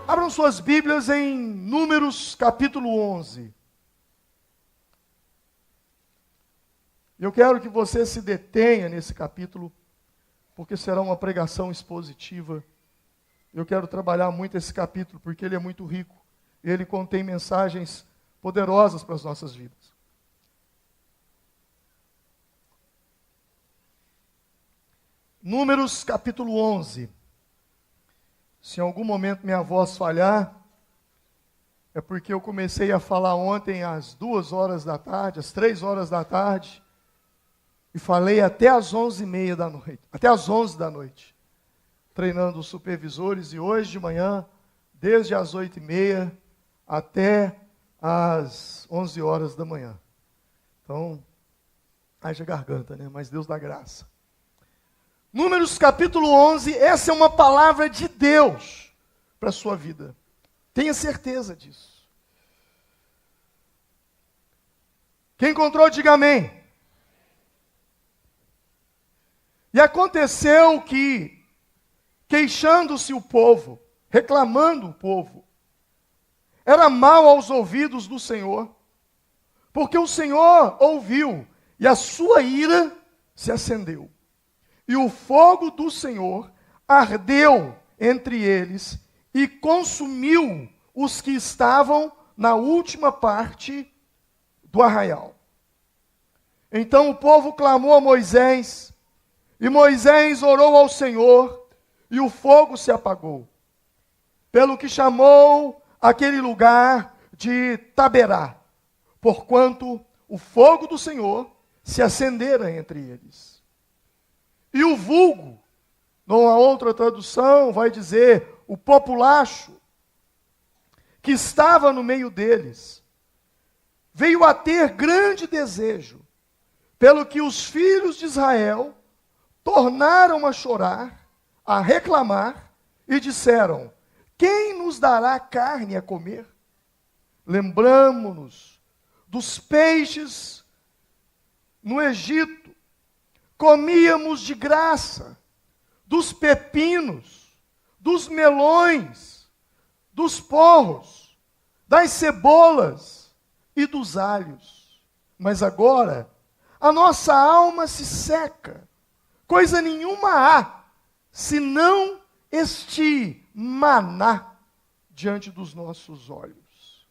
Abram suas Bíblias em Números capítulo 11. Eu quero que você se detenha nesse capítulo, porque será uma pregação expositiva. Eu quero trabalhar muito esse capítulo, porque ele é muito rico. Ele contém mensagens poderosas para as nossas vidas. Números capítulo 11. Se em algum momento minha voz falhar, é porque eu comecei a falar ontem às 2 horas da tarde, às 3 horas da tarde, e falei até às 11h30 da noite, até às 11 da noite, treinando os supervisores, e hoje de manhã, desde às 8h30 até às 11 horas da manhã. Então, haja garganta, né? Mas Deus dá graça. Números capítulo 11, essa é uma palavra de Deus para a sua vida. Tenha certeza disso. Quem encontrou, diga amém. E aconteceu que, queixando-se o povo, reclamando o povo, era mal aos ouvidos do Senhor, porque o Senhor ouviu e a sua ira se acendeu. E o fogo do Senhor ardeu entre eles e consumiu os que estavam na última parte do arraial. Então o povo clamou a Moisés, e Moisés orou ao Senhor, e o fogo se apagou. Pelo que chamou aquele lugar de Taberá, porquanto o fogo do Senhor se acendera entre eles. E o vulgo, numa outra tradução, vai dizer o populacho, que estava no meio deles, veio a ter grande desejo, pelo que os filhos de Israel tornaram a chorar, a reclamar, e disseram: quem nos dará carne a comer? Lembramo-nos dos peixes no Egito, comíamos de graça, dos pepinos, dos melões, dos porros, das cebolas e dos alhos. Mas agora a nossa alma se seca, coisa nenhuma há, senão este maná diante dos nossos olhos.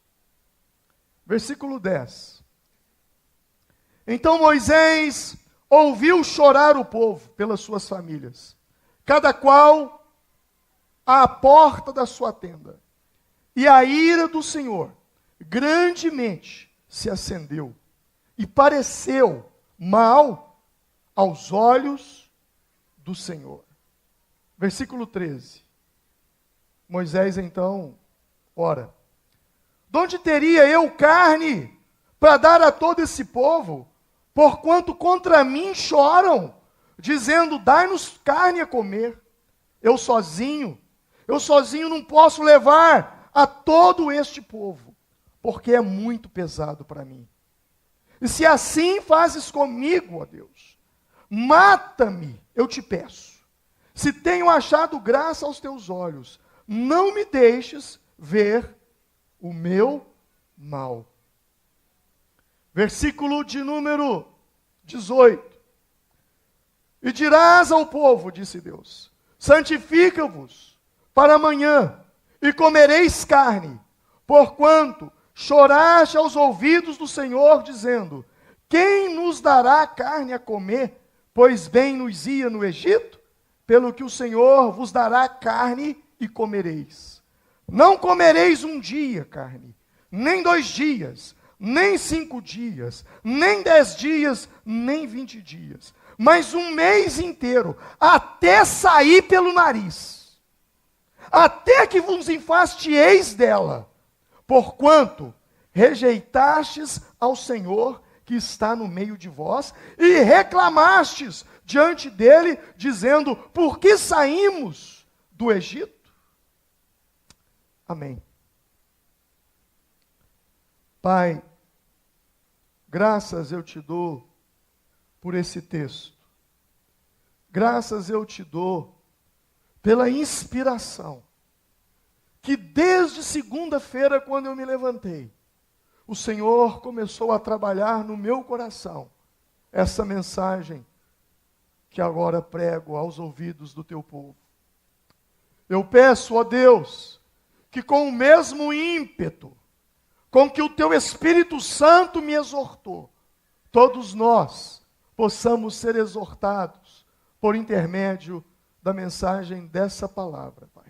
Versículo 10. Então Moisés ouviu chorar o povo pelas suas famílias, cada qual à porta da sua tenda. E a ira do Senhor grandemente se acendeu, e pareceu mal aos olhos do Senhor. Versículo 13. Moisés então ora: de onde teria eu carne para dar a todo esse povo? Porquanto contra mim choram, dizendo: dai-nos carne a comer. Eu sozinho não posso levar a todo este povo, porque é muito pesado para mim. E se assim fazes comigo, ó Deus, mata-me, eu te peço. Se tenho achado graça aos teus olhos, não me deixes ver o meu mal. Versículo de número 18. E dirás ao povo, disse Deus: santifica-vos para amanhã, e comereis carne, porquanto choraste aos ouvidos do Senhor, dizendo: quem nos dará carne a comer? Pois bem nos ia no Egito, pelo que o Senhor vos dará carne e comereis. Não comereis um dia carne, nem 2 dias, nem 5 dias, nem 10 dias, nem 20 dias, mas 1 mês inteiro, até sair pelo nariz, até que vos enfastieis dela, porquanto rejeitastes ao Senhor que está no meio de vós, e reclamastes diante dele, dizendo: por que saímos do Egito? Amém. Pai, graças eu te dou por esse texto. Graças eu te dou pela inspiração que desde segunda-feira, quando eu me levantei, o Senhor começou a trabalhar no meu coração essa mensagem que agora prego aos ouvidos do teu povo. Eu peço, ó Deus, que com o mesmo ímpeto com que o teu Espírito Santo me exortou, todos nós possamos ser exortados por intermédio da mensagem dessa palavra, Pai.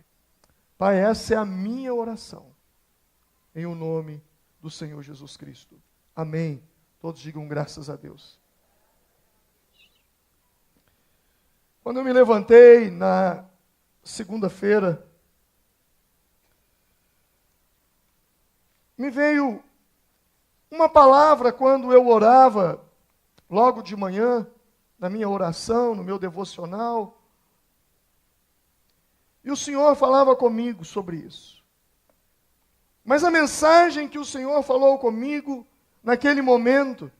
Pai, essa é a minha oração, em o nome do Senhor Jesus Cristo. Amém. Todos digam graças a Deus. Quando eu me levantei na segunda-feira, me veio uma palavra quando eu orava, logo de manhã, na minha oração, no meu devocional, e o Senhor falava comigo sobre isso. Mas a mensagem que o Senhor falou comigo, naquele momento,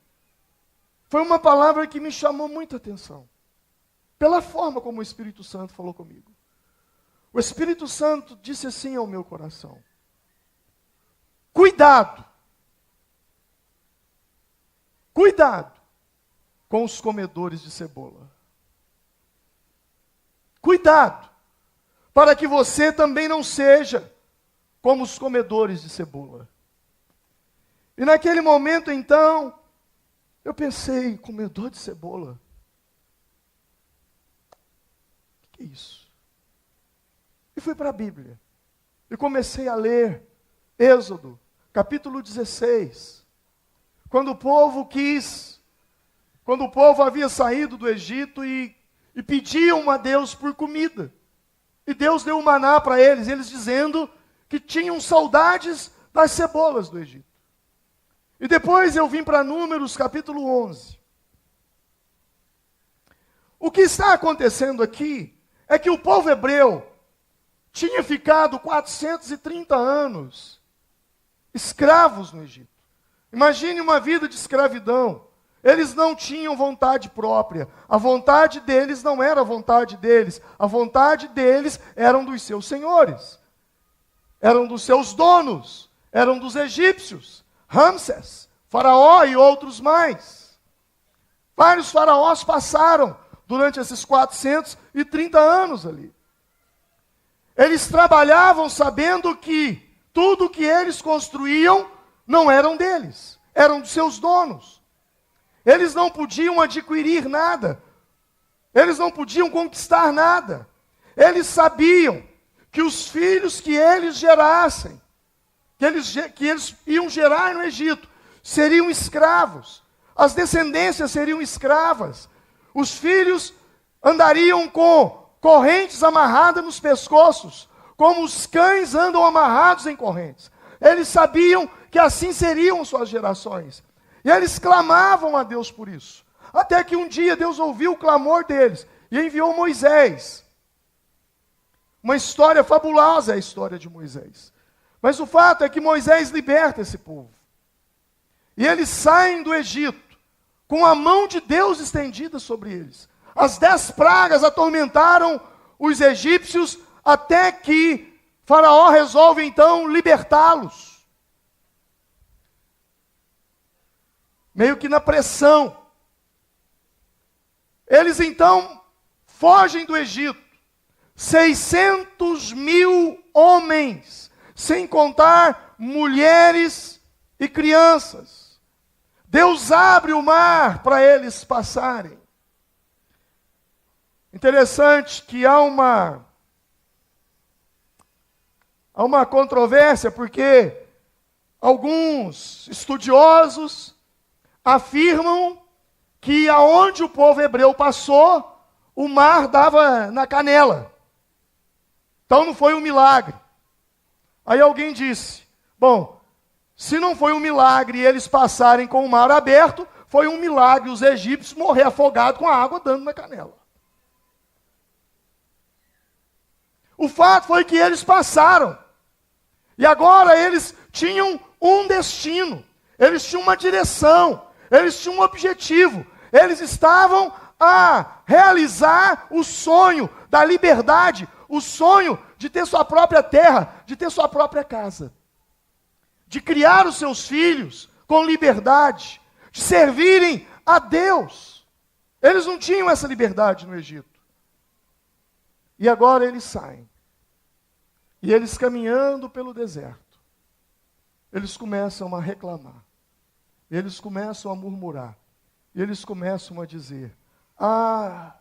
foi uma palavra que me chamou muita atenção, pela forma como o Espírito Santo falou comigo. O Espírito Santo disse assim ao meu coração: cuidado com os comedores de cebola. Cuidado, para que você também não seja como os comedores de cebola. E naquele momento, então, eu pensei, comedor de cebola? O que é isso? E fui para a Bíblia. E comecei a ler Êxodo, capítulo 16. Quando o povo havia saído do Egito e pediam a Deus por comida. E Deus deu o maná para eles dizendo que tinham saudades das cebolas do Egito. E depois eu vim para Números, capítulo 11. O que está acontecendo aqui é que o povo hebreu tinha ficado 430 anos escravos no Egito. Imagine uma vida de escravidão. Eles não tinham vontade própria. A vontade deles não era a vontade deles. A vontade deles eram dos seus senhores. Eram dos seus donos. Eram dos egípcios. Ramsés, Faraó e outros mais. Vários faraós passaram durante esses 430 anos ali. Eles trabalhavam sabendo que tudo que eles construíam não eram deles, eram dos seus donos. Eles não podiam adquirir nada, eles não podiam conquistar nada. Eles sabiam que os filhos que eles gerassem, que eles iam gerar no Egito, seriam escravos. As descendências seriam escravas. Os filhos andariam com correntes amarradas nos pescoços, como os cães andam amarrados em correntes. Eles sabiam que assim seriam suas gerações. E eles clamavam a Deus por isso. Até que um dia Deus ouviu o clamor deles e enviou Moisés. Uma história fabulosa é a história de Moisés. Mas o fato é que Moisés liberta esse povo. E eles saem do Egito com a mão de Deus estendida sobre eles. As 10 pragas atormentaram os egípcios até que Faraó resolve então libertá-los. Meio que na pressão. Eles então fogem do Egito. 600.000 homens, sem contar mulheres e crianças. Deus abre o mar para eles passarem. Interessante que há uma controvérsia, porque alguns estudiosos afirmam que aonde o povo hebreu passou, o mar dava na canela. Então não foi um milagre. Aí alguém disse, bom, se não foi um milagre eles passarem com o mar aberto, foi um milagre os egípcios morrer afogados com a água dando na canela. O fato foi que eles passaram. E agora eles tinham um destino. Eles tinham uma direção. Eles tinham um objetivo. Eles estavam a realizar o sonho da liberdade. O sonho de ter sua própria terra, de ter sua própria casa, de criar os seus filhos com liberdade, de servirem a Deus. Eles não tinham essa liberdade no Egito. E agora eles saem. E eles caminhando pelo deserto, eles começam a reclamar. Eles começam a murmurar. Eles começam a dizer: ah,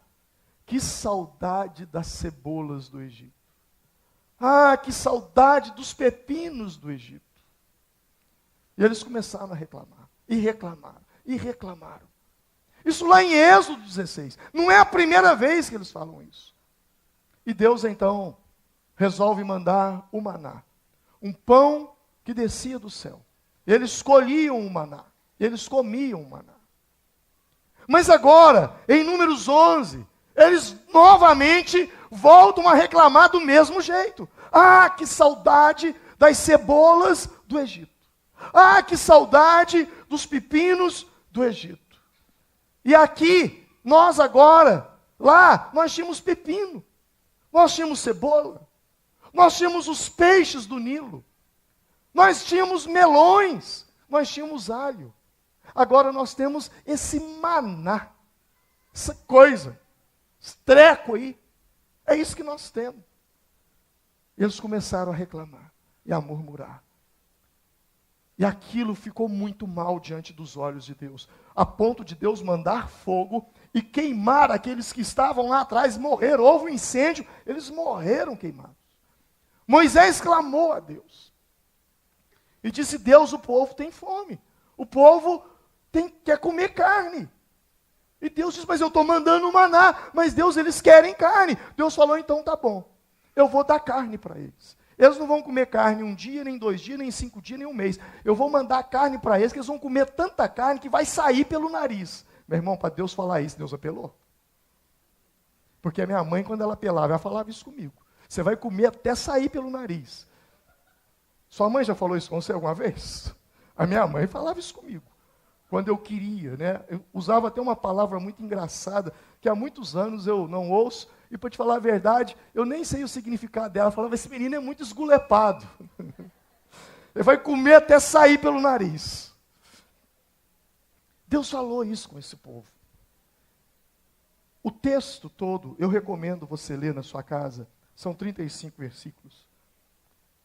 que saudade das cebolas do Egito. Ah, que saudade dos pepinos do Egito. E eles começaram a reclamar. E reclamaram. E reclamaram. Isso lá em Êxodo 16. Não é a primeira vez que eles falam isso. E Deus então resolve mandar o maná. Um pão que descia do céu. Eles colhiam o maná. Eles comiam o maná. Mas agora, em Números 11, eles novamente voltam a reclamar do mesmo jeito. Ah, que saudade das cebolas do Egito. Ah, que saudade dos pepinos do Egito. E aqui, nós agora, lá, nós tínhamos pepino. Nós tínhamos cebola. Nós tínhamos os peixes do Nilo. Nós tínhamos melões. Nós tínhamos alho. Agora nós temos esse maná. Essa coisa. Esse treco aí. É isso que nós temos. Eles começaram a reclamar e a murmurar. E aquilo ficou muito mal diante dos olhos de Deus. A ponto de Deus mandar fogo e queimar aqueles que estavam lá atrás. Morreram. Houve um incêndio. Eles morreram queimados. Moisés clamou a Deus. E disse: Deus, o povo tem fome. O povo quer comer carne. E Deus disse: mas eu estou mandando maná. Mas Deus, eles querem carne. Deus falou: então tá bom. Eu vou dar carne para eles. Eles não vão comer carne um dia, nem 2 dias, nem 5 dias, nem um mês. Eu vou mandar carne para eles, que eles vão comer tanta carne que vai sair pelo nariz. Meu irmão, para Deus falar isso, Deus apelou. Porque a minha mãe, quando ela apelava, ela falava isso comigo. Você vai comer até sair pelo nariz. Sua mãe já falou isso com você alguma vez? A minha mãe falava isso comigo. Quando eu queria, né? Eu usava até uma palavra muito engraçada, que há muitos anos eu não ouço, e para te falar a verdade, eu nem sei o significado dela. Eu falava: esse menino é muito esgulepado. Ele vai comer até sair pelo nariz. Deus falou isso com esse povo. O texto todo, eu recomendo você ler na sua casa. São 35 versículos.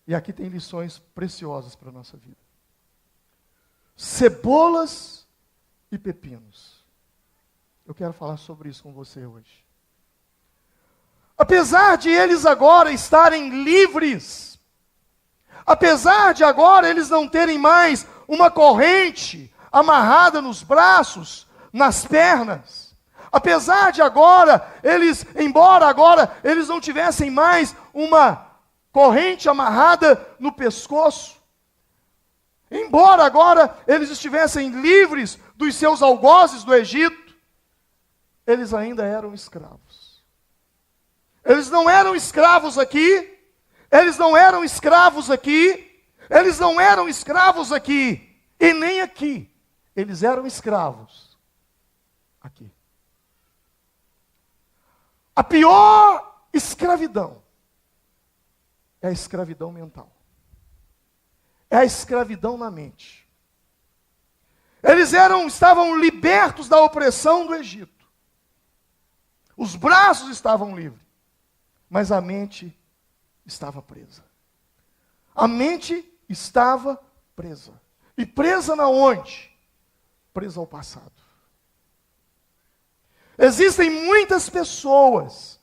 E aqui tem lições preciosas para a nossa vida. Cebolas e pepinos. Eu quero falar sobre isso com você hoje. Apesar de eles agora estarem livres, apesar de agora eles não terem mais uma corrente amarrada nos braços, nas pernas, apesar de agora embora agora eles não tivessem mais uma corrente amarrada no pescoço, embora agora eles estivessem livres dos seus algozes do Egito, eles ainda eram escravos. Eles não eram escravos aqui, eles não eram escravos aqui, eles não eram escravos aqui, e nem aqui. Eles eram escravos aqui. A pior escravidão é a escravidão mental. É a escravidão na mente. Eles estavam libertos da opressão do Egito. Os braços estavam livres, mas a mente estava presa. A mente estava presa. E presa na onde? Presa ao passado. Existem muitas pessoas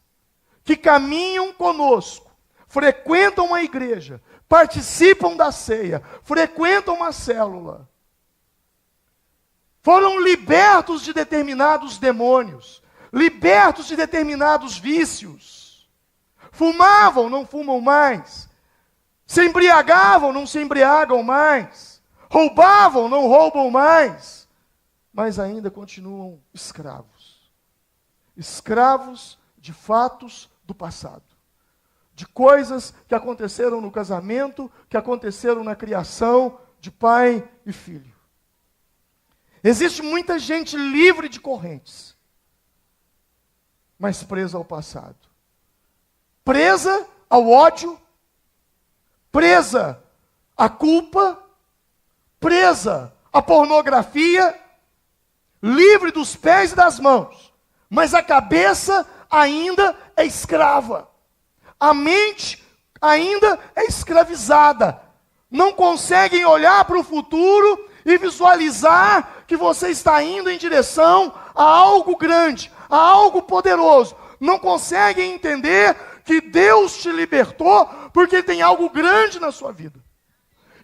que caminham conosco, frequentam a igreja, participam da ceia, frequentam uma célula, foram libertos de determinados demônios, libertos de determinados vícios, fumavam, não fumam mais, se embriagavam, não se embriagam mais, roubavam, não roubam mais, mas ainda continuam escravos. Escravos de fatos do passado. De coisas que aconteceram no casamento, que aconteceram na criação de pai e filho. Existe muita gente livre de correntes, mas presa ao passado. Presa ao ódio, presa à culpa, presa à pornografia, livre dos pés e das mãos, mas a cabeça ainda é escrava. A mente ainda é escravizada. Não conseguem olhar para o futuro e visualizar que você está indo em direção a algo grande, a algo poderoso. Não conseguem entender que Deus te libertou porque tem algo grande na sua vida.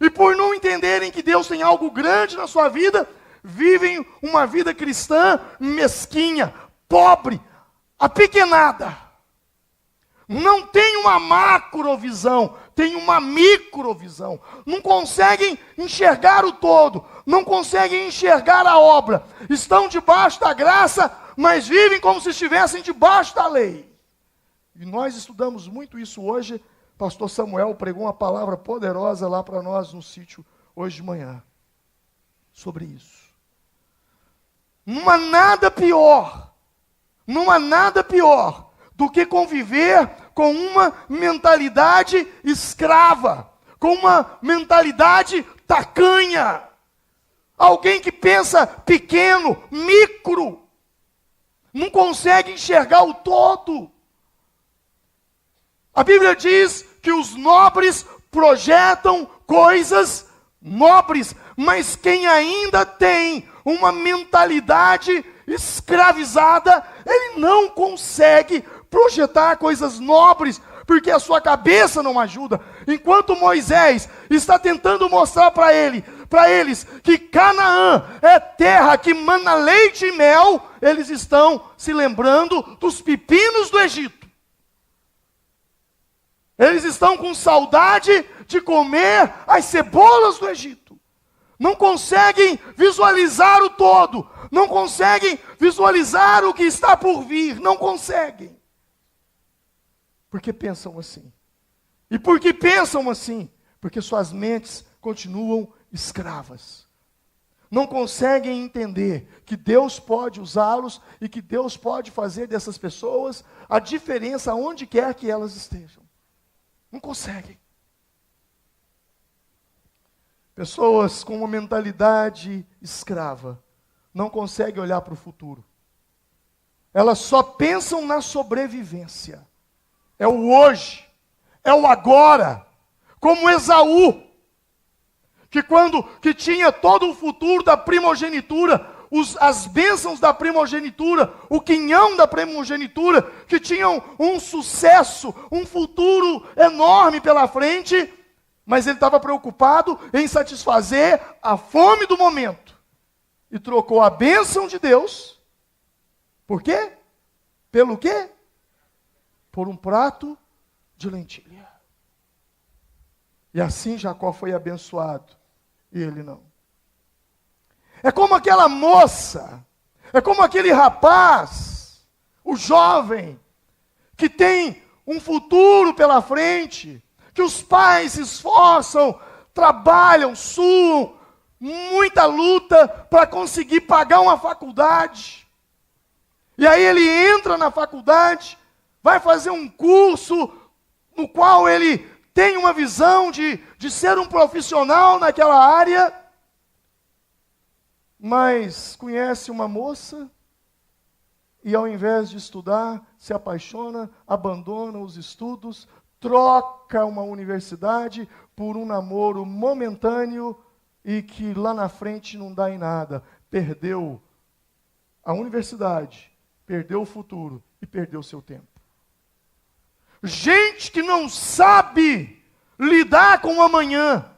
E por não entenderem que Deus tem algo grande na sua vida, vivem uma vida cristã mesquinha, pobre, apequenada. Não tem uma macrovisão, tem uma microvisão. Não conseguem enxergar o todo, não conseguem enxergar a obra. Estão debaixo da graça, mas vivem como se estivessem debaixo da lei. E nós estudamos muito isso hoje. Pastor Samuel pregou uma palavra poderosa lá para nós no sítio hoje de manhã, sobre isso. Não há nada pior do que conviver com uma mentalidade escrava, com uma mentalidade tacanha. Alguém que pensa pequeno, micro, não consegue enxergar o todo. A Bíblia diz que os nobres projetam coisas nobres, mas quem ainda tem uma mentalidade escravizada, ele não consegue projetar coisas nobres, porque a sua cabeça não ajuda. Enquanto Moisés está tentando mostrar para eles que Canaã é terra que mana leite e mel, eles estão se lembrando dos pepinos do Egito. Eles estão com saudade de comer as cebolas do Egito. Não conseguem visualizar o todo. Não conseguem visualizar o que está por vir. Não conseguem. Porque pensam assim. E por que pensam assim? Porque suas mentes continuam escravas. Não conseguem entender que Deus pode usá-los e que Deus pode fazer dessas pessoas a diferença onde quer que elas estejam. Não conseguem. Pessoas com uma mentalidade escrava não conseguem olhar para o futuro. Elas só pensam na sobrevivência. É o hoje, é o agora. Como Esaú, que tinha todo o futuro da primogenitura, as bênçãos da primogenitura, o quinhão da primogenitura, que tinham um sucesso, um futuro enorme pela frente, mas ele estava preocupado em satisfazer a fome do momento. E trocou a bênção de Deus, por quê? Pelo quê? Por um prato de lentilha. E assim Jacó foi abençoado, e ele não. É como aquela moça, é como aquele rapaz, o jovem, que tem um futuro pela frente, que os pais se esforçam, trabalham, suam, muita luta para conseguir pagar uma faculdade. E aí ele entra na faculdade, vai fazer um curso no qual ele tem uma visão de ser um profissional naquela área, mas conhece uma moça e ao invés de estudar, se apaixona, abandona os estudos, troca uma universidade por um namoro momentâneo e que lá na frente não dá em nada. Perdeu a universidade, perdeu o futuro e perdeu o seu tempo. Gente que não sabe lidar com o amanhã.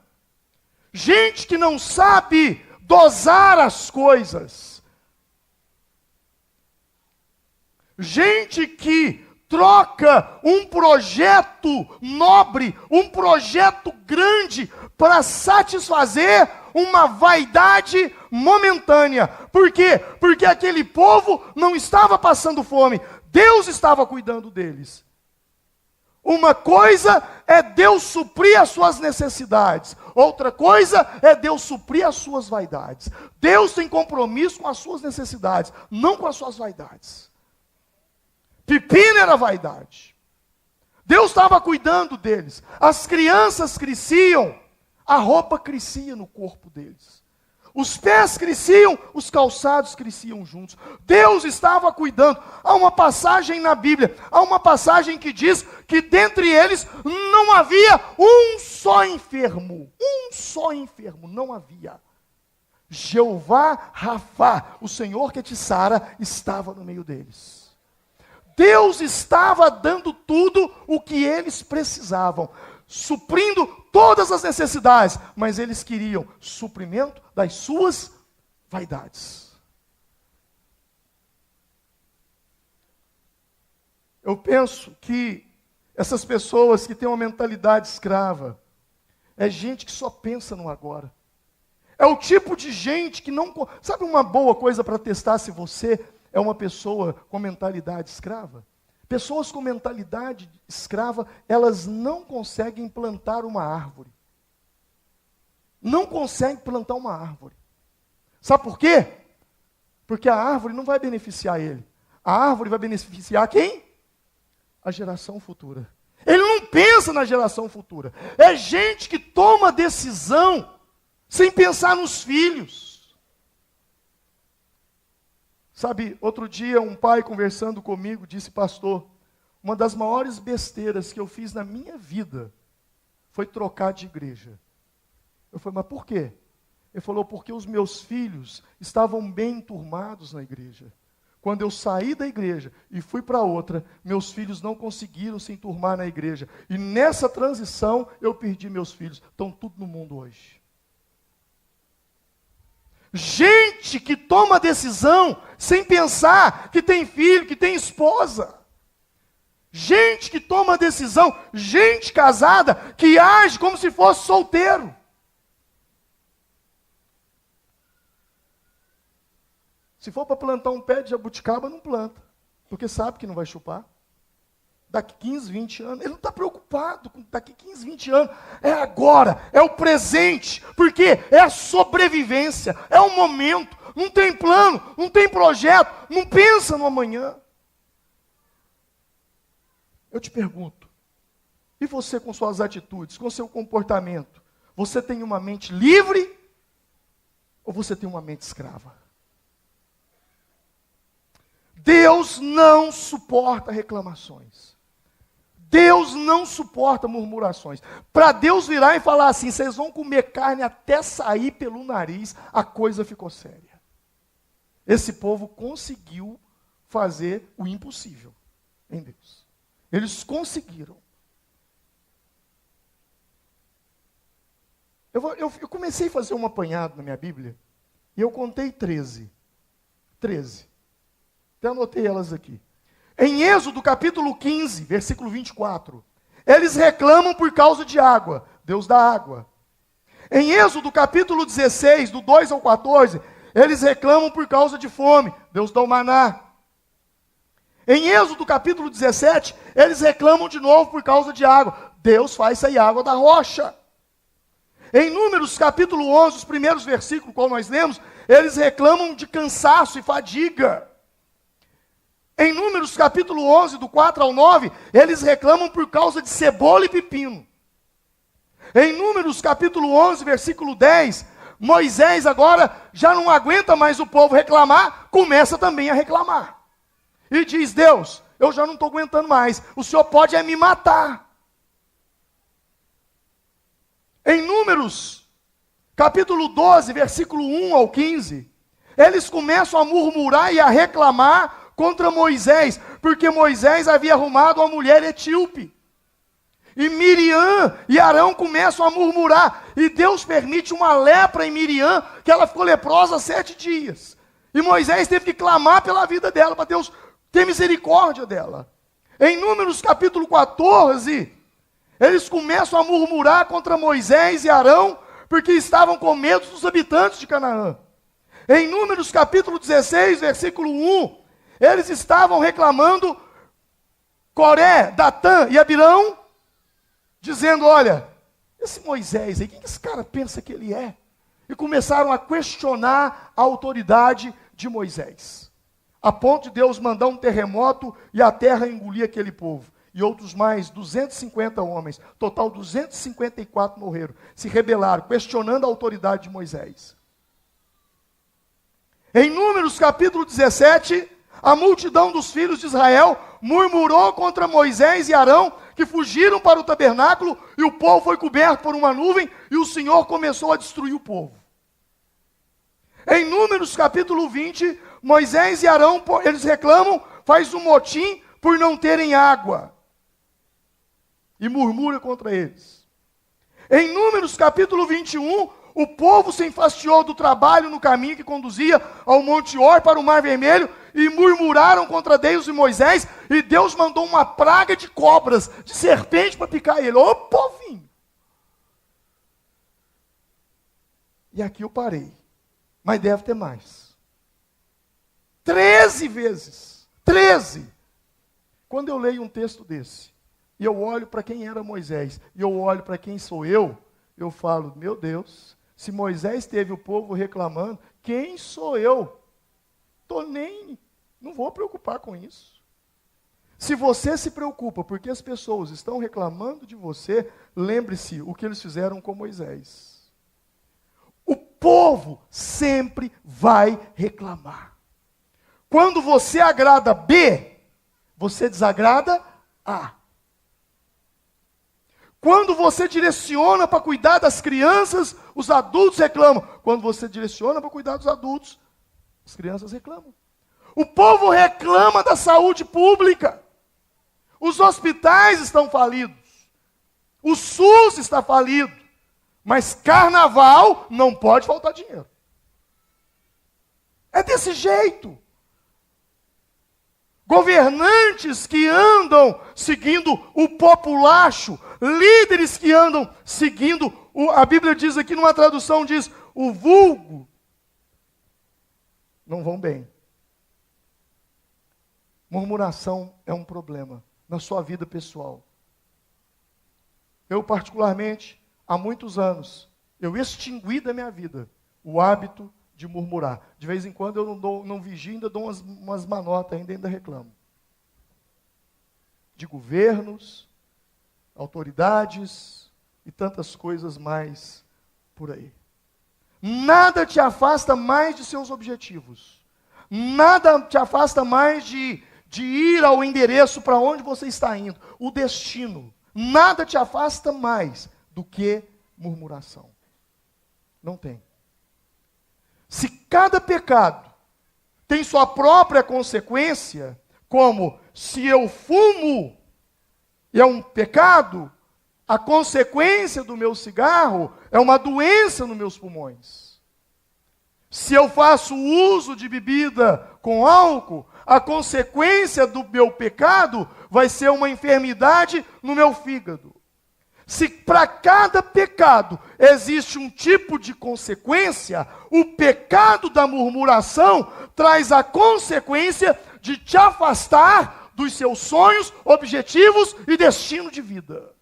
Gente que não sabe dosar as coisas. Gente que troca um projeto nobre, um projeto grande, para satisfazer uma vaidade momentânea. Por quê? Porque aquele povo não estava passando fome, Deus estava cuidando deles. Uma coisa é Deus suprir as suas necessidades, outra coisa é Deus suprir as suas vaidades. Deus tem compromisso com as suas necessidades, não com as suas vaidades. Pepino era vaidade. Deus estava cuidando deles. As crianças cresciam, a roupa crescia no corpo deles. Os pés cresciam, os calçados cresciam juntos. Deus estava cuidando. Há uma passagem na Bíblia, há uma passagem que diz que dentre eles não havia um só enfermo. Um só enfermo, não havia. Jeová Rafá, o Senhor que te sara, estava no meio deles. Deus estava dando tudo o que eles precisavam, suprindo todas as necessidades, mas eles queriam suprimento das suas vaidades. Eu penso que essas pessoas que têm uma mentalidade escrava, é gente que só pensa no agora. É o tipo de gente que não... Sabe uma boa coisa para testar se você é uma pessoa com mentalidade escrava? Pessoas com mentalidade escrava, elas não conseguem plantar uma árvore. Não conseguem plantar uma árvore. Sabe por quê? Porque a árvore não vai beneficiar ele. A árvore vai beneficiar quem? A geração futura. Ele não pensa na geração futura. É gente que toma decisão sem pensar nos filhos. Sabe, outro dia um pai conversando comigo disse: pastor, uma das maiores besteiras que eu fiz na minha vida foi trocar de igreja. Eu falei: mas por quê? Ele falou: porque os meus filhos estavam bem enturmados na igreja. Quando eu saí da igreja e fui para outra, meus filhos não conseguiram se enturmar na igreja. E nessa transição eu perdi meus filhos. Estão tudo no mundo hoje. Gente que toma decisão sem pensar que tem filho, que tem esposa. Gente que toma decisão, gente casada que age como se fosse solteiro. Se for para plantar um pé de jabuticaba, não planta, porque sabe que não vai chupar. Daqui 15, 20 anos, ele não está preocupado com daqui 15, 20 anos, é agora, é o presente, porque é a sobrevivência, é o momento, não tem plano, não tem projeto, não pensa no amanhã. Eu te pergunto, e você com suas atitudes, com seu comportamento, você tem uma mente livre ou você tem uma mente escrava? Deus não suporta reclamações. Deus não suporta murmurações. Para Deus virar e falar assim: vocês vão comer carne até sair pelo nariz, a coisa ficou séria. Esse povo conseguiu fazer o impossível em Deus. Eles conseguiram. Eu comecei a fazer um apanhado na minha Bíblia, e eu contei 13. 13. Até anotei elas aqui. Em Êxodo capítulo 15, versículo 24, eles reclamam por causa de água, Deus dá água. Em Êxodo capítulo 16, do 2 ao 14, eles reclamam por causa de fome, Deus dá o maná. Em Êxodo capítulo 17, eles reclamam de novo por causa de água, Deus faz sair água da rocha. Em Números capítulo 11, os primeiros versículos, qual nós lemos, eles reclamam de cansaço e fadiga. Em Números capítulo 11, do 4 ao 9, eles reclamam por causa de cebola e pepino. Em Números capítulo 11, versículo 10, Moisés agora já não aguenta mais o povo reclamar, começa também a reclamar. E diz: Deus, eu já não estou aguentando mais, o Senhor pode me matar. Em Números capítulo 12, versículo 1 ao 15, eles começam a murmurar e a reclamar contra Moisés, porque Moisés havia arrumado uma mulher etíope. E Miriam e Arão começam a murmurar, e Deus permite uma lepra em Miriam, que ela ficou leprosa 7 dias. E Moisés teve que clamar pela vida dela, para Deus ter misericórdia dela. Em Números capítulo 14, eles começam a murmurar contra Moisés e Arão, porque estavam com medo dos habitantes de Canaã. Em Números capítulo 16, versículo 1, eles estavam reclamando, Coré, Datã e Abirão, dizendo: olha, esse Moisés aí, quem que esse cara pensa que ele é? E começaram a questionar a autoridade de Moisés, a ponto de Deus mandar um terremoto e a terra engolir aquele povo. e outros mais 250 homens. Total 254 morreram. Se rebelaram, questionando a autoridade de Moisés. Em Números capítulo 17, a multidão dos filhos de Israel murmurou contra Moisés e Arão, que fugiram para o tabernáculo, e o povo foi coberto por uma nuvem, e o Senhor começou a destruir o povo. Em Números capítulo 20, Moisés e Arão, eles reclamam, faz um motim por não terem água. E murmura contra eles. Em Números capítulo 21, o povo se enfastiou do trabalho no caminho que conduzia ao Monte Or para o Mar Vermelho e murmuraram contra Deus e Moisés, e Deus mandou uma praga de cobras, de serpente para picar ele. Ô povinho! E aqui eu parei, mas deve ter mais. 13 vezes, 13. Quando eu leio um texto desse, e eu olho para quem era Moisés, e eu olho para quem sou eu falo, meu Deus, se Moisés teve o povo reclamando, quem sou eu? Não vou preocupar com isso. Se você se preocupa porque as pessoas estão reclamando de você, lembre-se o que eles fizeram com Moisés. O povo sempre vai reclamar. Quando você agrada B, você desagrada A. Quando você direciona para cuidar das crianças, os adultos reclamam. Quando você direciona para cuidar dos adultos, as crianças reclamam. O povo reclama da saúde pública. Os hospitais estão falidos. O SUS está falido. Mas carnaval não pode faltar dinheiro. É desse jeito. Governantes que andam seguindo o populacho, líderes que andam seguindo, a Bíblia diz aqui numa tradução, diz, o vulgo, não vão bem. Murmuração é um problema na sua vida pessoal. Eu particularmente, há muitos anos, eu extingui da minha vida o hábito de murmurar. De vez em quando eu não vigio, ainda dou umas manotas, ainda reclamo. De governos, autoridades e tantas coisas mais por aí. Nada te afasta mais de seus objetivos. Nada te afasta mais de ir ao endereço para onde você está indo. O destino. Nada te afasta mais do que murmuração. Não tem. Se cada pecado tem sua própria consequência, como se eu fumo e é um pecado, a consequência do meu cigarro é uma doença nos meus pulmões. Se eu faço uso de bebida com álcool, a consequência do meu pecado vai ser uma enfermidade no meu fígado. Se para cada pecado existe um tipo de consequência, o pecado da murmuração traz a consequência de te afastar dos seus sonhos, objetivos e destino de vida.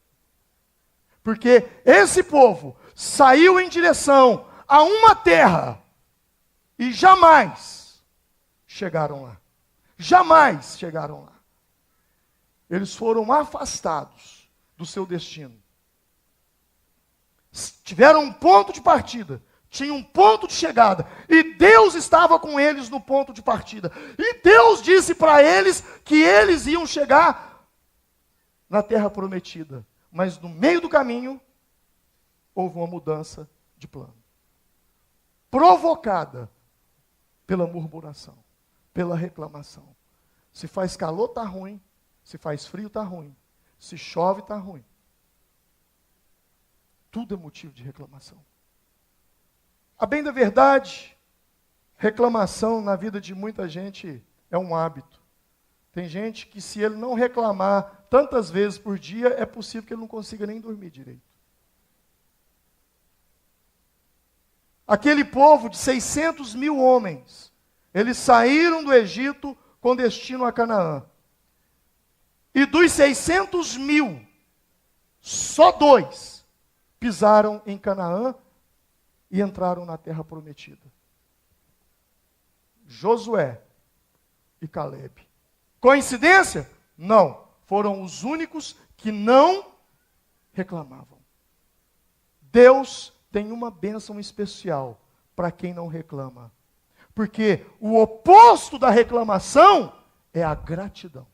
Porque esse povo saiu em direção a uma terra e jamais chegaram lá. Jamais chegaram lá. Eles foram afastados do seu destino. Tiveram um ponto de partida, tinham um ponto de chegada, e Deus estava com eles no ponto de partida. E Deus disse para eles que eles iam chegar na terra prometida. Mas no meio do caminho, houve uma mudança de plano. Provocada pela murmuração, pela reclamação. Se faz calor, está ruim. Se faz frio, está ruim. Se chove, está ruim. Tudo é motivo de reclamação. A bem da verdade, reclamação na vida de muita gente é um hábito. Tem gente que, se ele não reclamar tantas vezes por dia, é possível que ele não consiga nem dormir direito. Aquele povo de 600 mil homens, eles saíram do Egito com destino a Canaã. E dos 600 mil, só 2 pisaram em Canaã e entraram na terra prometida. Josué e Calebe. Coincidência? Não. foram os únicos que não reclamavam. Deus tem uma bênção especial para quem não reclama. Porque o oposto da reclamação é a gratidão.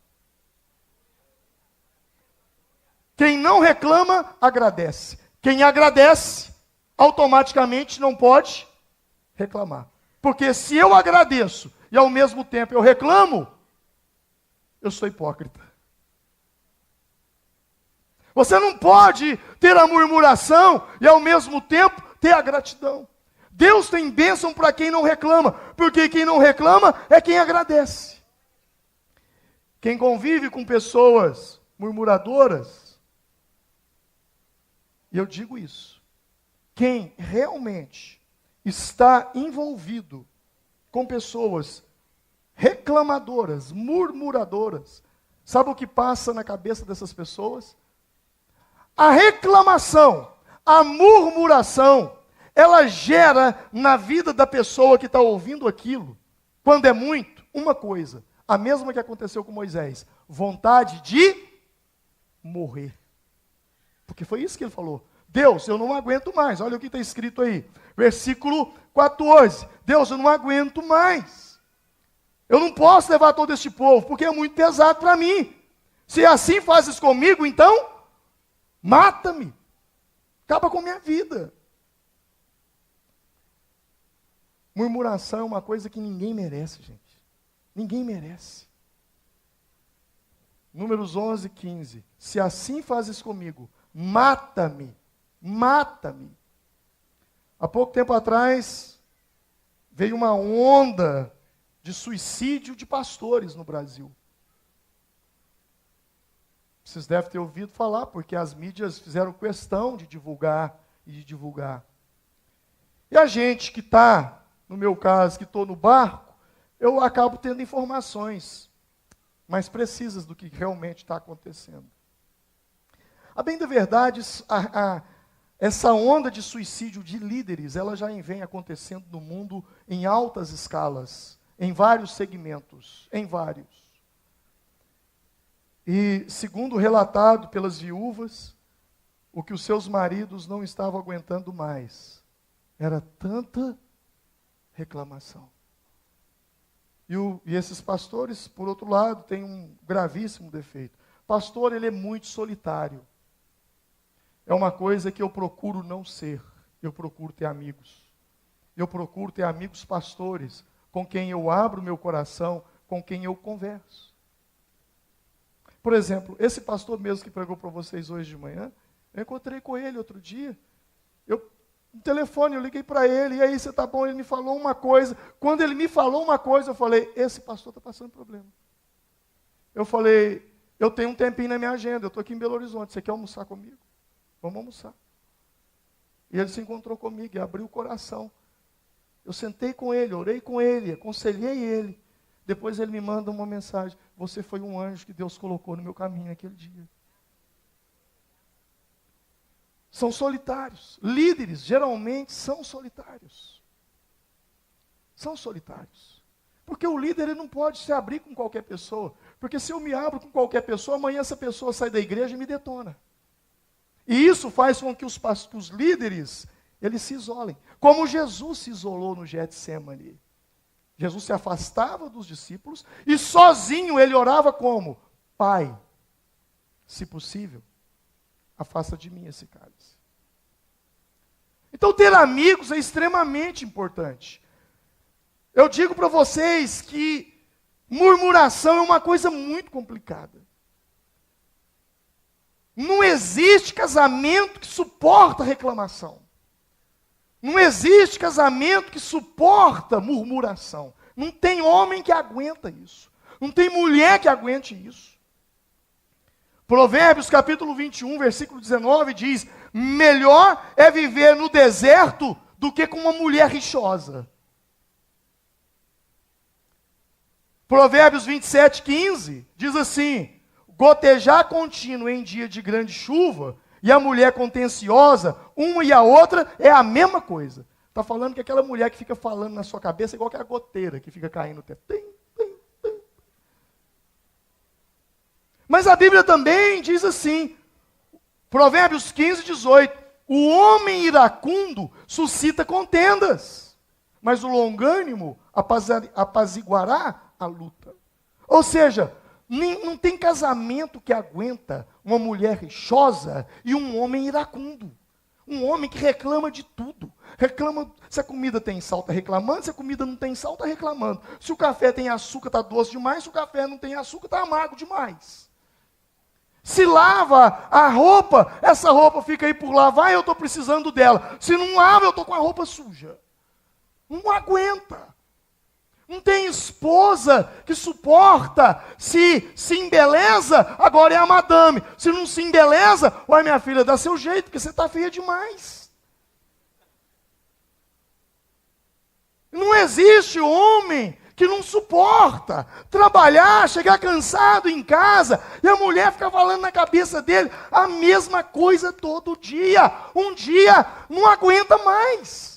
Quem não reclama, agradece. Quem agradece, automaticamente não pode reclamar. Porque se eu agradeço e ao mesmo tempo eu reclamo, eu sou hipócrita. Você não pode ter a murmuração e ao mesmo tempo ter a gratidão. Deus tem bênção para quem não reclama, porque quem não reclama é quem agradece. Quem convive com pessoas murmuradoras, e eu digo isso, quem realmente está envolvido com pessoas reclamadoras, murmuradoras, sabe o que passa na cabeça dessas pessoas? A reclamação, a murmuração, ela gera na vida da pessoa que está ouvindo aquilo, quando é muito, uma coisa, a mesma que aconteceu com Moisés, vontade de morrer. Porque foi isso que ele falou. Deus, eu não aguento mais. Olha o que está escrito aí. Versículo 14. Deus, eu não aguento mais. Eu não posso levar todo este povo, porque é muito pesado para mim. Se assim fazes comigo, então, mata-me. Acaba com a minha vida. Murmuração é uma coisa que ninguém merece, gente. Ninguém merece. Números 11, 15. Se assim fazes comigo, mata-me, mata-me. Há pouco tempo atrás, veio uma onda de suicídio de pastores no Brasil. Vocês devem ter ouvido falar, porque as mídias fizeram questão de divulgar e de divulgar. E a gente que está, no meu caso, que estou no barco, eu acabo tendo informações mais precisas do que realmente está acontecendo. A bem da verdade, essa onda de suicídio de líderes, ela já vem acontecendo no mundo em altas escalas, em vários segmentos, em vários. E, segundo relatado pelas viúvas, o que os seus maridos não estavam aguentando mais era tanta reclamação. E esses pastores, por outro lado, têm um gravíssimo defeito. Pastor, ele é muito solitário. É uma coisa que eu procuro não ser. Eu procuro ter amigos. Eu procuro ter amigos pastores, com quem eu abro meu coração, com quem eu converso. Por exemplo, esse pastor mesmo que pregou para vocês hoje de manhã, eu encontrei com ele outro dia. No telefone, eu liguei para ele, e aí, você está bom? Ele me falou uma coisa. Quando ele me falou uma coisa, eu falei, esse pastor está passando problema. Eu falei, eu tenho um tempinho na minha agenda, eu estou aqui em Belo Horizonte, você quer almoçar comigo? Vamos almoçar. E ele se encontrou comigo e abriu o coração. Eu sentei com ele, orei com ele, aconselhei ele. Depois ele me manda uma mensagem, você foi um anjo que Deus colocou no meu caminho naquele dia. São solitários. Líderes, geralmente, são solitários. São solitários. Porque o líder ele não pode se abrir com qualquer pessoa. Porque se eu me abro com qualquer pessoa, amanhã essa pessoa sai da igreja e me detona. E isso faz com que os líderes, eles se isolem. Como Jesus se isolou no Getsemane. Jesus se afastava dos discípulos e sozinho ele orava como? Pai, se possível, afasta de mim esse cálice. Então ter amigos é extremamente importante. Eu digo para vocês que murmuração é uma coisa muito complicada. Não existe casamento que suporta reclamação. Não existe casamento que suporta murmuração. Não tem homem que aguenta isso. Não tem mulher que aguente isso. Provérbios capítulo 21, versículo 19 diz, melhor é viver no deserto do que com uma mulher rixosa. Provérbios 27, 15 diz assim, gotejar contínuo em dia de grande chuva e a mulher contenciosa, uma e a outra é a mesma coisa. Está falando que aquela mulher que fica falando na sua cabeça é igual aquela goteira que fica caindo no teto. Mas a Bíblia também diz assim, Provérbios 15, 18, o homem iracundo suscita contendas, mas o longânimo apaziguará a luta. Ou seja, não tem casamento que aguenta uma mulher rixosa e um homem iracundo. Um homem que reclama de tudo. Reclama, se a comida tem sal, está reclamando. Se a comida não tem sal, está reclamando. Se o café tem açúcar, está doce demais. Se o café não tem açúcar, está amargo demais. Se lava a roupa, essa roupa fica aí por lavar e eu estou precisando dela. Se não lava, eu estou com a roupa suja. Não aguenta. Não tem esposa que suporta, se embeleza, agora é a madame. Se não se embeleza, uai minha filha, dá seu jeito, porque você está feia demais. Não existe homem que não suporta trabalhar, chegar cansado em casa, e a mulher fica falando na cabeça dele a mesma coisa todo dia. Um dia não aguenta mais.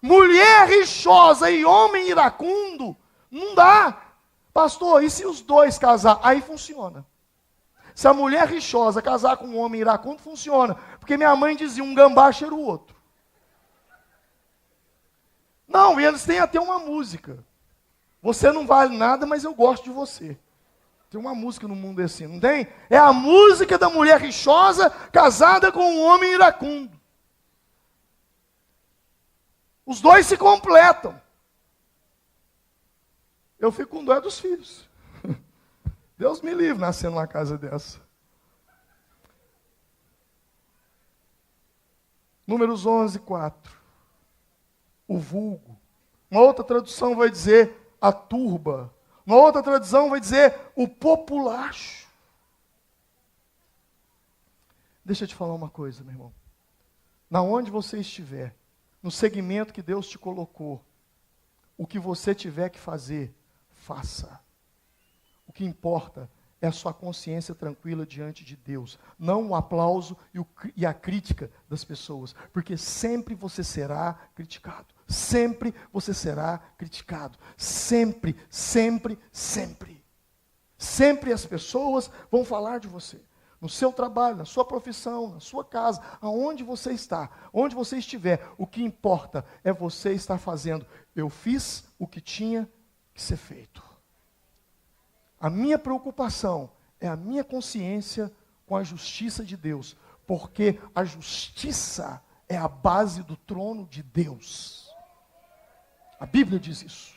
Mulher rixosa e homem iracundo, não dá. Pastor, e se os dois casar? Aí funciona. Se a mulher rixosa casar com um homem iracundo, funciona. Porque minha mãe dizia, um gambá cheira o outro. Não, eles têm até uma música. Você não vale nada, mas eu gosto de você. Tem uma música no mundo assim, não tem? É a música da mulher rixosa casada com um homem iracundo. Os dois se completam. Eu fico com dó dos filhos. Deus me livre nascendo numa casa dessa. Números 11, 4. O vulgo. Uma outra tradução vai dizer a turba. Uma outra tradução vai dizer o populacho. Deixa eu te falar uma coisa, meu irmão. Na onde você estiver, no segmento que Deus te colocou, o que você tiver que fazer, faça. O que importa é a sua consciência tranquila diante de Deus, não o aplauso e a crítica das pessoas, porque sempre você será criticado, sempre você será criticado, sempre, sempre, sempre. Sempre as pessoas vão falar de você. No seu trabalho, na sua profissão, na sua casa, aonde você está, onde você estiver, o que importa é você estar fazendo. Eu fiz o que tinha que ser feito. A minha preocupação é a minha consciência com a justiça de Deus, porque a justiça é a base do trono de Deus. A Bíblia diz isso.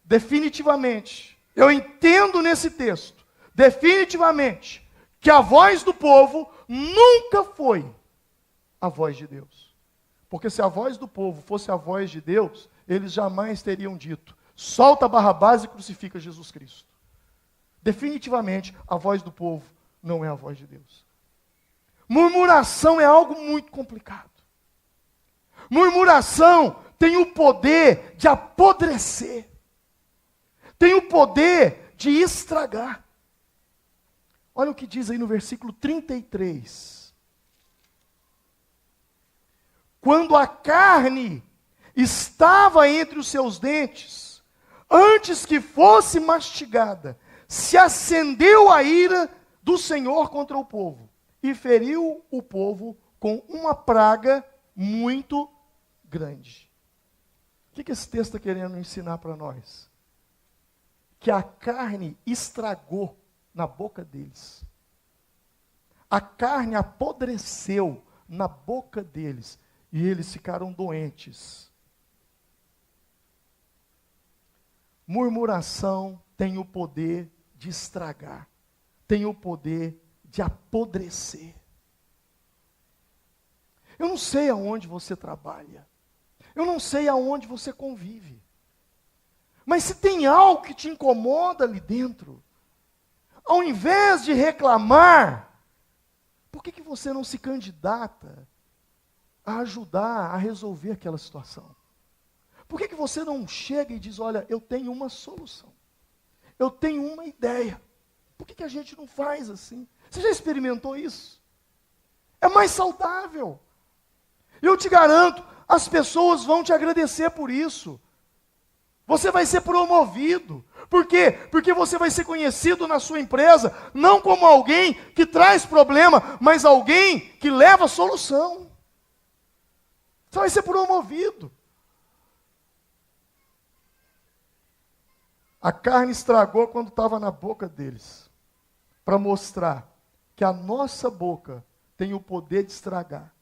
Definitivamente, eu entendo nesse texto, definitivamente, que a voz do povo nunca foi a voz de Deus. Porque se a voz do povo fosse a voz de Deus, eles jamais teriam dito, solta Barrabás e crucifica Jesus Cristo. Definitivamente, a voz do povo não é a voz de Deus. Murmuração é algo muito complicado. Murmuração tem o poder de apodrecer. Tem o poder de estragar. Olha o que diz aí no versículo 33. Quando a carne estava entre os seus dentes, antes que fosse mastigada, se acendeu a ira do Senhor contra o povo, e feriu o povo com uma praga muito grande. O que esse texto está querendo ensinar para nós? Que a carne estragou na boca deles. A carne apodreceu na boca deles. E eles ficaram doentes. Murmuração tem o poder de estragar. Tem o poder de apodrecer. Eu não sei aonde você trabalha. Eu não sei aonde você convive. Mas se tem algo que te incomoda ali dentro, ao invés de reclamar, por que você não se candidata a ajudar a resolver aquela situação? Por que você não chega e diz, olha, eu tenho uma solução, eu tenho uma ideia, por que a gente não faz assim? Você já experimentou isso? É mais saudável. Eu te garanto, as pessoas vão te agradecer por isso. Você vai ser promovido. Por quê? Porque você vai ser conhecido na sua empresa, não como alguém que traz problema, mas alguém que leva solução. Você vai ser promovido. A carne estragou quando estava na boca deles, para mostrar que a nossa boca tem o poder de estragar,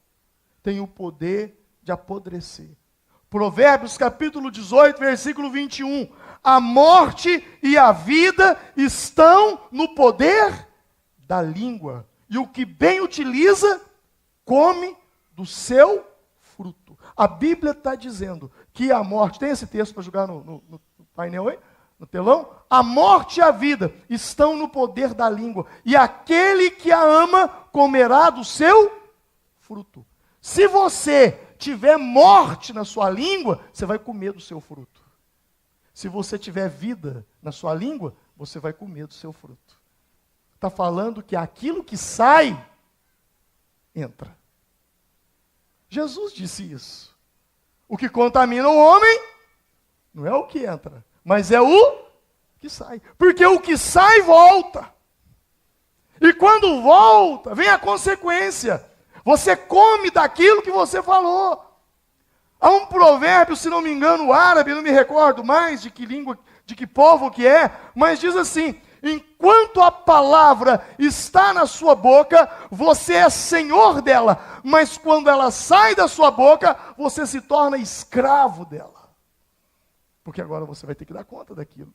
tem o poder de apodrecer. Provérbios capítulo 18, versículo 21. A morte e a vida estão no poder da língua, e o que bem utiliza, come do seu fruto. A Bíblia está dizendo que a morte, tem esse texto para jogar no painel aí? No telão? A morte e a vida estão no poder da língua, e aquele que a ama comerá do seu fruto. Se você tiver morte na sua língua, você vai comer do seu fruto. Se você tiver vida na sua língua, você vai comer do seu fruto. Está falando que aquilo que sai, entra. Jesus disse isso. O que contamina o homem, não é o que entra, mas é o que sai. Porque o que sai, volta. E quando volta, vem a consequência. Você come daquilo que você falou. Há um provérbio, se não me engano, árabe, não me recordo mais de que língua, de que povo que é, mas diz assim: enquanto a palavra está na sua boca, você é senhor dela, mas quando ela sai da sua boca, você se torna escravo dela. Porque agora você vai ter que dar conta daquilo.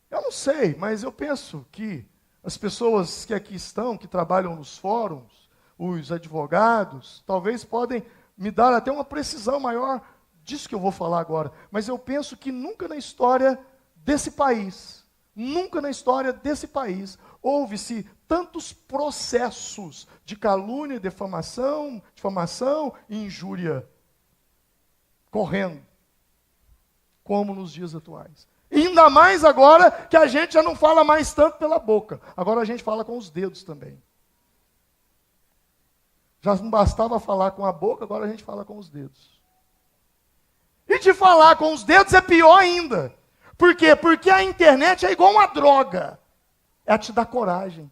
Eu não sei, mas eu penso que as pessoas que aqui estão, que trabalham nos fóruns, os advogados, talvez podem me dar até uma precisão maior disso que eu vou falar agora. Mas eu penso que nunca na história desse país, houve-se tantos processos de calúnia, difamação e injúria correndo, como nos dias atuais. Ainda mais agora que a gente já não fala mais tanto pela boca. Agora a gente fala com os dedos também. Já não bastava falar com a boca, agora a gente fala com os dedos. E de falar com os dedos é pior ainda. Por quê? Porque a internet é igual uma droga. É te dar coragem.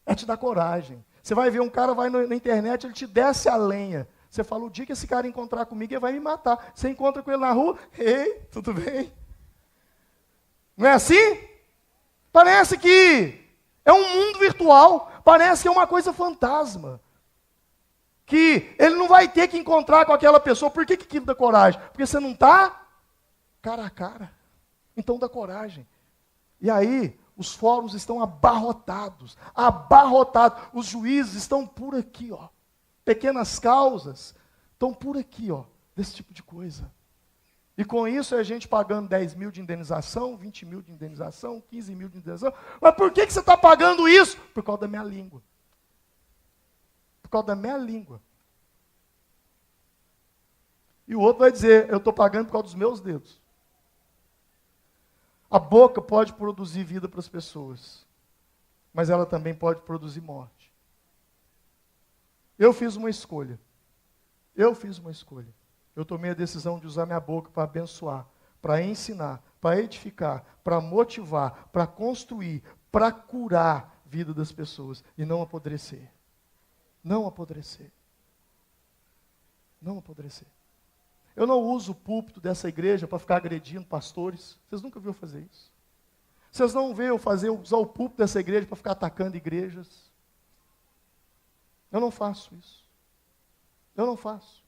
É te dar coragem. Você vai ver um cara, vai na internet, ele te desce a lenha. Você fala, o dia que esse cara encontrar comigo, ele vai me matar. Você encontra com ele na rua, ei, tudo bem? Não é assim? Parece que é um mundo virtual, parece que é uma coisa fantasma. Que ele não vai ter que encontrar com aquela pessoa. Por que aquilo dá coragem? Porque você não está cara a cara. Então dá coragem. E aí, os fóruns estão abarrotados. Os juízes estão por aqui, ó. Pequenas causas estão por aqui, ó. Desse tipo de coisa. E com isso é a gente pagando 10 mil de indenização, 20 mil de indenização, 15 mil de indenização. Mas por que você está pagando isso? Por causa da minha língua. Por causa da minha língua. E o outro vai dizer, eu estou pagando por causa dos meus dedos. A boca pode produzir vida para as pessoas, mas ela também pode produzir morte. Eu fiz uma escolha. Eu tomei a decisão de usar minha boca para abençoar, para ensinar, para edificar, para motivar, para construir, para curar a vida das pessoas e não apodrecer. Não apodrecer. Não apodrecer. Eu não uso o púlpito dessa igreja para ficar agredindo pastores. Vocês nunca viram fazer isso. Vocês não viram usar o púlpito dessa igreja para ficar atacando igrejas. Eu não faço isso. Eu não faço.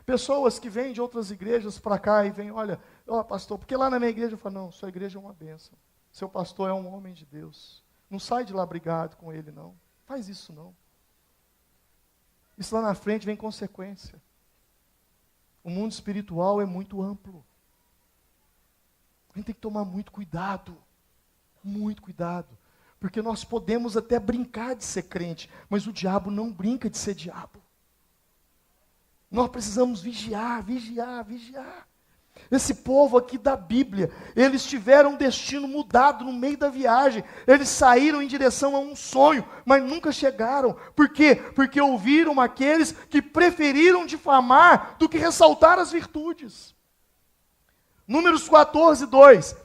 Pessoas que vêm de outras igrejas para cá e vêm, olha, pastor, porque lá na minha igreja eu falo, não, sua igreja é uma bênção. Seu pastor é um homem de Deus. Não sai de lá brigado com ele, não. Faz isso, não. Isso lá na frente vem consequência. O mundo espiritual é muito amplo. A gente tem que tomar muito cuidado. Muito cuidado. Porque nós podemos até brincar de ser crente, mas o diabo não brinca de ser diabo. Nós precisamos vigiar. Esse povo aqui da Bíblia, eles tiveram um destino mudado no meio da viagem. Eles saíram em direção a um sonho, mas nunca chegaram. Por quê? Porque ouviram aqueles que preferiram difamar do que ressaltar as virtudes. Números 14, 2.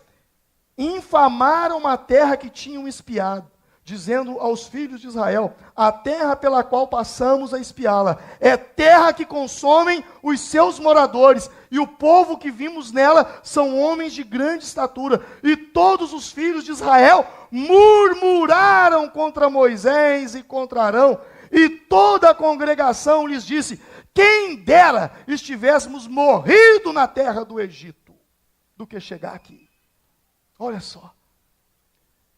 Infamaram a terra que tinham espiado, dizendo aos filhos de Israel: a terra pela qual passamos a espiá-la é terra que consomem os seus moradores, e o povo que vimos nela são homens de grande estatura. E todos os filhos de Israel murmuraram contra Moisés e contra Arão, e toda a congregação lhes disse: quem dera estivéssemos morrido na terra do Egito, do que chegar aqui. Olha só,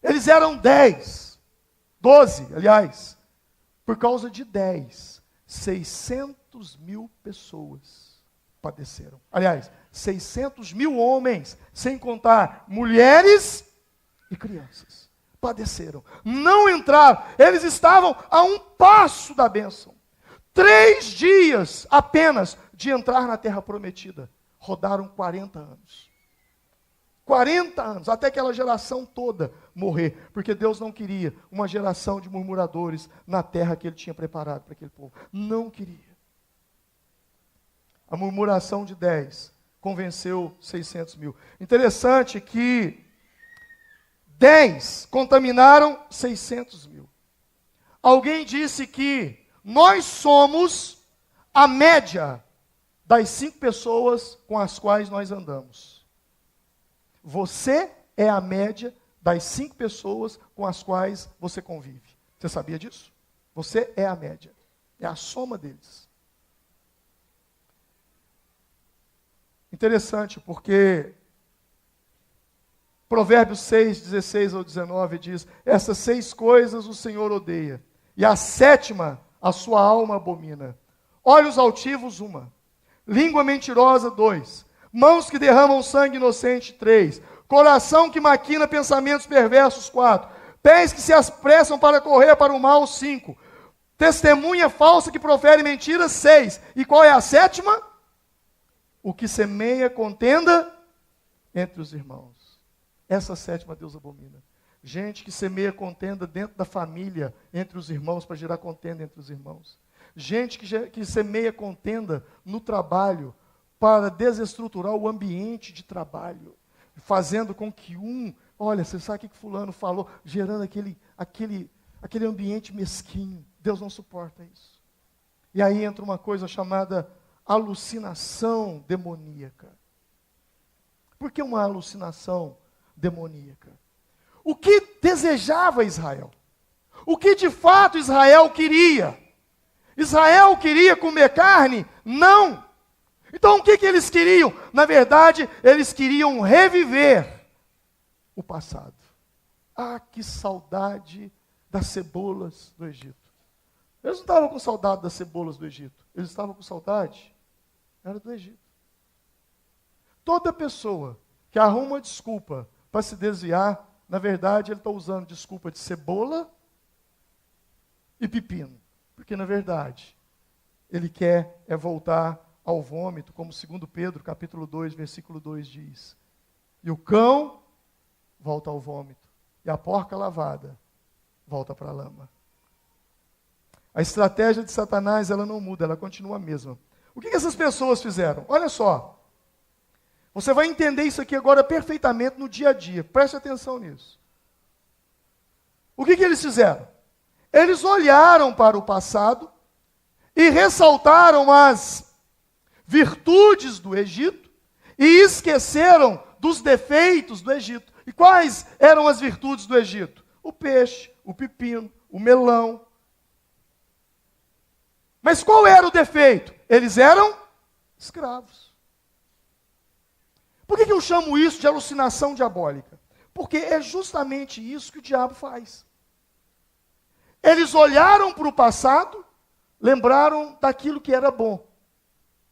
eles eram 12, aliás, por causa de 10, 600 mil pessoas padeceram. Aliás, 600 mil homens, sem contar mulheres e crianças, padeceram. Não entraram, eles estavam a um passo da bênção. 3 dias apenas de entrar na terra prometida, rodaram 40 anos. 40 anos, até aquela geração toda morrer, porque Deus não queria uma geração de murmuradores na terra que Ele tinha preparado para aquele povo. Não queria. A murmuração de 10 convenceu 600 mil. Interessante que 10 contaminaram 600 mil. Alguém disse que nós somos a média das 5 pessoas com as quais nós andamos. Você é a média das 5 pessoas com as quais você convive. Você sabia disso? Você é a média. É a soma deles. Interessante, porque Provérbios 6, 16 ao 19 diz: essas 6 coisas o Senhor odeia, e a 7ª a sua alma abomina. Olhos altivos, 1. Língua mentirosa, 2. Mãos que derramam sangue inocente, 3. Coração que maquina pensamentos perversos, 4. Pés que se apressam para correr para o mal, 5. Testemunha falsa que profere mentiras, 6. E qual é a 7ª? O que semeia contenda entre os irmãos. Essa 7ª Deus abomina. Gente que semeia contenda dentro da família, entre os irmãos, para gerar contenda entre os irmãos. Gente que semeia contenda no trabalho, para desestruturar o ambiente de trabalho, fazendo com que olha, você sabe o que fulano falou, gerando aquele ambiente mesquinho. Deus não suporta isso. E aí entra uma coisa chamada alucinação demoníaca. Por que uma alucinação demoníaca? O que desejava Israel? O que de fato Israel queria? Israel queria comer carne? Não! Então o que eles queriam? Na verdade, eles queriam reviver o passado. Ah, que saudade das cebolas do Egito. Eles não estavam com saudade das cebolas do Egito. Eles estavam com saudade, era do Egito. Toda pessoa que arruma uma desculpa para se desviar, na verdade, ele está usando desculpa de cebola e pepino. Porque, na verdade, ele quer voltar ao vômito, como 2 Pedro, capítulo 2, versículo 2 diz. E o cão volta ao vômito, e a porca lavada volta para a lama. A estratégia de Satanás, ela não muda, ela continua a mesma. O que essas pessoas fizeram? Olha só, você vai entender isso aqui agora perfeitamente no dia a dia, preste atenção nisso. O que eles fizeram? Eles olharam para o passado e ressaltaram as virtudes do Egito e esqueceram dos defeitos do Egito. E quais eram as virtudes do Egito? O peixe, o pepino, o melão. Mas qual era o defeito? Eles eram escravos. Por que eu chamo isso de alucinação diabólica? Porque é justamente isso que o diabo faz. Eles olharam para o passado, lembraram daquilo que era bom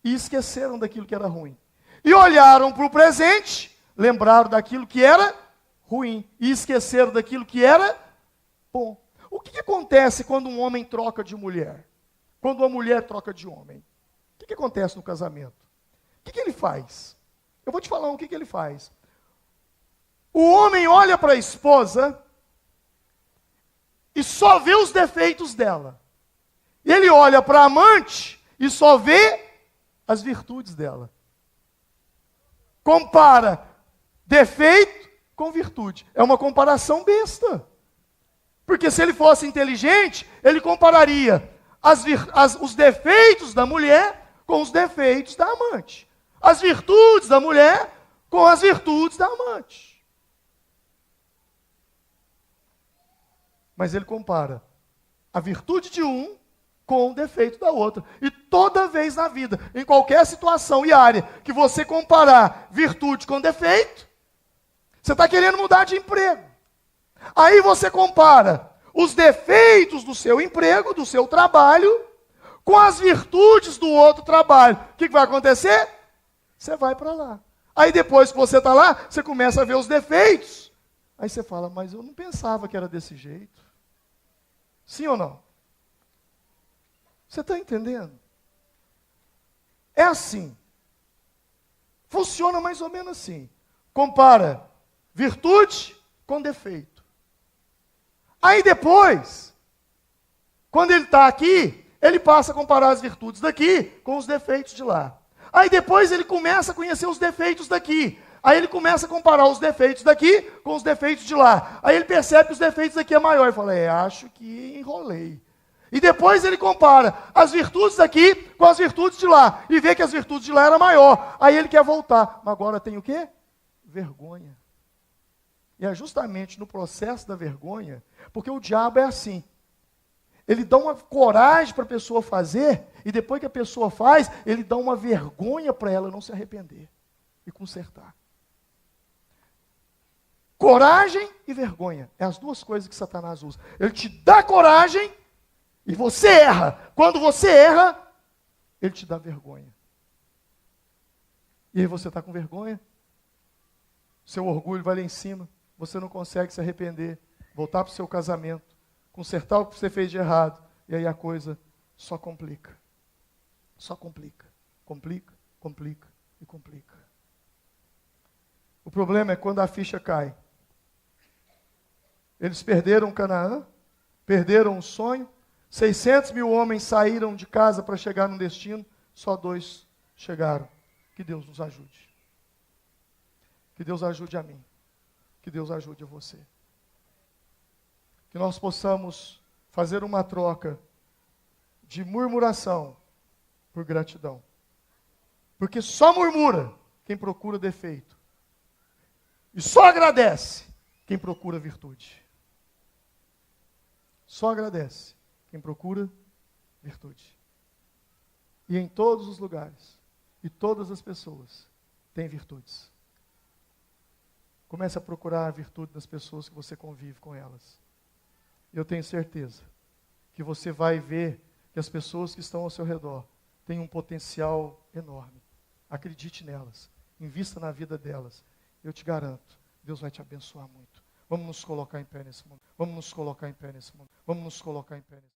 e esqueceram daquilo que era ruim. E olharam para o presente, lembraram daquilo que era ruim e esqueceram daquilo que era bom. O que acontece quando um homem troca de mulher? Quando uma mulher troca de homem? O que acontece no casamento? O que ele faz? Eu vou te falar o que ele faz. O homem olha para a esposa e só vê os defeitos dela. Ele olha para a amante e só vê as virtudes dela. Compara defeito com virtude. É uma comparação besta. Porque se ele fosse inteligente, ele compararia os defeitos da mulher com os defeitos da amante. As virtudes da mulher com as virtudes da amante. Mas ele compara a virtude de um com o defeito da outra. E toda vez na vida, em qualquer situação e área que você comparar virtude com defeito, você está querendo mudar de emprego. Aí você compara os defeitos do seu emprego, do seu trabalho, com as virtudes do outro trabalho. O que vai acontecer? Você vai para lá. Aí depois que você está lá, você começa a ver os defeitos. Aí você fala, mas eu não pensava que era desse jeito. Sim ou não? Você está entendendo? É assim. Funciona mais ou menos assim. Compara virtude com defeito. Aí depois, quando ele está aqui, ele passa a comparar as virtudes daqui com os defeitos de lá. Aí depois ele começa a conhecer os defeitos daqui. Aí ele começa a comparar os defeitos daqui com os defeitos de lá. Aí ele percebe que os defeitos daqui é maior. Ele fala, acho que enrolei. E depois ele compara as virtudes daqui com as virtudes de lá. E vê que as virtudes de lá eram maior. Aí ele quer voltar. Mas agora tem o quê? Vergonha. E é justamente no processo da vergonha, porque o diabo é assim. Ele dá uma coragem para a pessoa fazer, e depois que a pessoa faz, ele dá uma vergonha para ela não se arrepender e consertar. Coragem e vergonha. É as duas coisas que Satanás usa. Ele te dá coragem e você erra. Quando você erra, ele te dá vergonha. E aí você está com vergonha, seu orgulho vai lá em cima, você não consegue se arrepender, voltar para o seu casamento, consertar o que você fez de errado, e aí a coisa só complica. Só complica. Complica, complica e complica. O problema é quando a ficha cai. Eles perderam Canaã, perderam o sonho, 600 mil homens saíram de casa para chegar no destino, só 2 chegaram. Que Deus nos ajude. Que Deus ajude a mim. Que Deus ajude a você. Que nós possamos fazer uma troca de murmuração por gratidão. Porque só murmura quem procura defeito. E só agradece quem procura virtude. Só agradece quem procura virtude. E em todos os lugares, e todas as pessoas têm virtudes. Comece a procurar a virtude das pessoas que você convive com elas. Eu tenho certeza que você vai ver que as pessoas que estão ao seu redor têm um potencial enorme. Acredite nelas, invista na vida delas. Eu te garanto, Deus vai te abençoar muito. Vamos nos colocar em pé nesse momento. Vamos nos colocar em pé nesse momento. Vamos nos colocar em pé nesse momento.